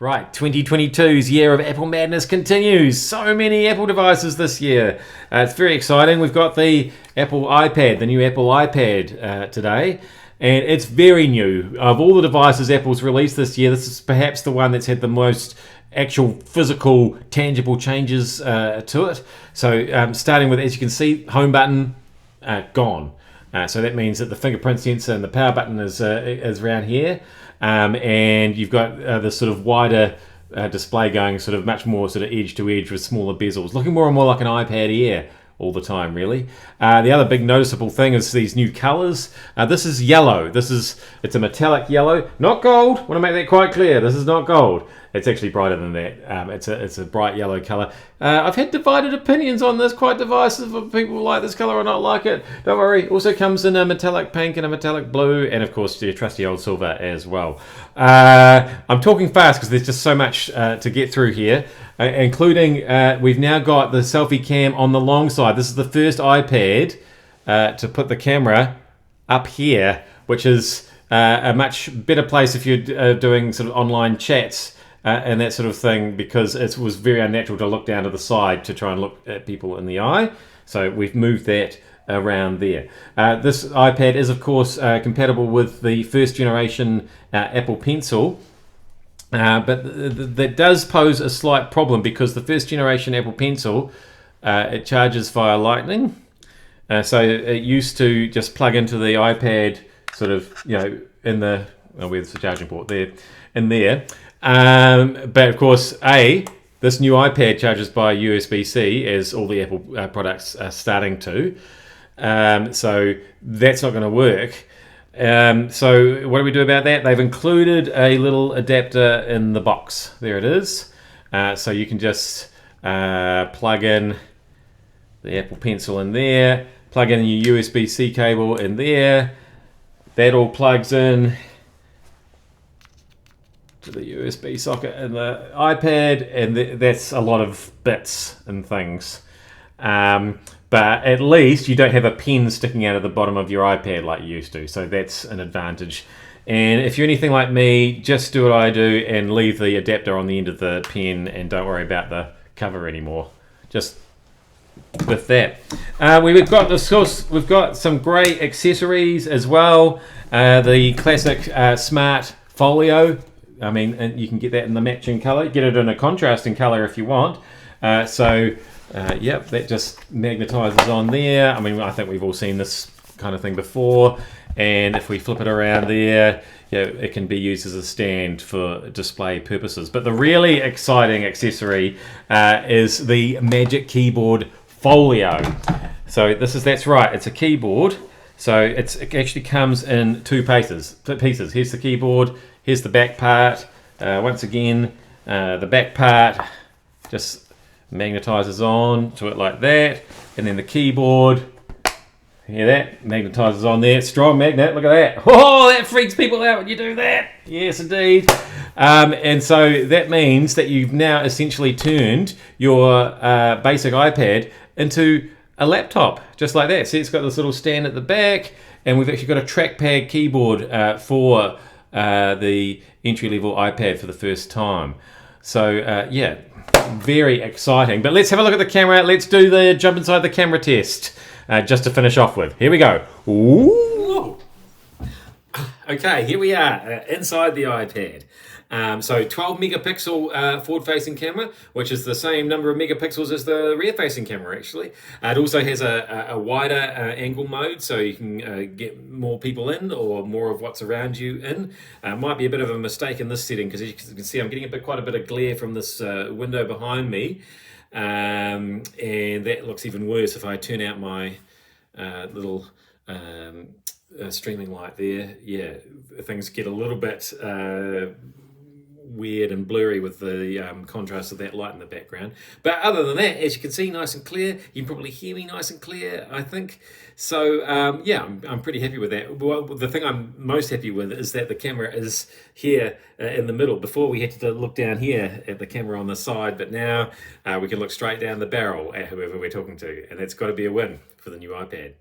Right, 2022's year of Apple Madness continues. So many Apple devices this year. It's very exciting. We've got the Apple iPad, the new Apple iPad today. And it's very new. Of all the devices Apple's released this year, this is perhaps the one that's had the most actual physical, tangible changes to it. So starting with, as you can see, home button, gone. So that means that the fingerprint sensor and the power button is around here. And you've got this sort of wider display going sort of much more sort of edge to edge with smaller bezels, looking more and more like an iPad Air all the time, really. The other big noticeable thing is these new colors. This is yellow. It's a metallic yellow, not gold. Want to make that quite clear. This is not gold. It's actually brighter than that. It's a bright yellow color. I've had divided opinions on this, quite divisive of people like this color or not like it. Don't worry. Also comes in a metallic pink and a metallic blue, and of course your trusty old silver as well. I'm talking fast because there's just so much to get through here, including we've now got the selfie cam on the long side. This is the first iPad to put the camera up here, which is a much better place if you're doing sort of online chats and that sort of thing, because it was very unnatural to look down to the side to try and look at people in the eye. So we've moved that around there. This iPad is, of course, compatible with the first generation Apple Pencil. But that does pose a slight problem, because the first generation Apple Pencil, it charges via Lightning. So it used to just plug into the iPad sort of, in the, where's the charging port? There, in there. But of course, this new iPad charges by USB-C, as all the Apple products are starting to. So that's not going to work. So what do we do about that? They've included a little adapter in the box. There it is. So you can just plug in the Apple Pencil in there, plug in your USB-C cable in there. That all plugs in to the USB socket in the iPad, and that's a lot of bits and things. But at least you don't have a pen sticking out of the bottom of your iPad like you used to, so that's an advantage. And if you're anything like me, just do what I do and leave the adapter on the end of the pen and don't worry about the cover anymore. Just with that. We've got, of course, we've got some great accessories as well. The classic smart folio. I mean, and you can get that in the matching color. Get it in a contrasting color if you want. Yep, that just magnetizes on there. I mean, I think we've all seen this kind of thing before. And if we flip it around there, it can be used as a stand for display purposes. But the really exciting accessory is the Magic Keyboard Folio. So that's right, it's a keyboard. So it actually comes in two pieces. Here's the keyboard, here's the back part. Once again, the back part just magnetizes on to it like that, and then the keyboard, hear that, magnetizes on there. Strong magnet, look at that. Oh, that freaks people out when you do that. Yes, indeed. And so that means that you've now essentially turned your basic iPad into a laptop, just like that. See, it's got this little stand at the back, and we've actually got a trackpad keyboard for the entry-level iPad for the first time. So yeah, very exciting. But let's have a look at the camera. Let's do the jump inside the camera test just to finish off with. Here we go. Ooh. Okay, here we are inside the iPad. So 12 megapixel forward-facing camera, which is the same number of megapixels as the rear-facing camera, actually. It also has a wider angle mode, so you can get more people in or more of what's around you in. Might be a bit of a mistake in this setting, because as you can see, I'm getting quite a bit of glare from this window behind me. And that looks even worse if I turn out my little streaming light there. Yeah, things get a little bit weird and blurry with the contrast of that light in the background. But other than that, as you can see, nice and clear. You can probably hear me nice and clear, I think. So yeah, I'm pretty happy with that. Well, the thing I'm most happy with is that the camera is here in the middle. Before we had to look down here at the camera on the side, but now we can look straight down the barrel at whoever we're talking to, and that's got to be a win for the new iPad.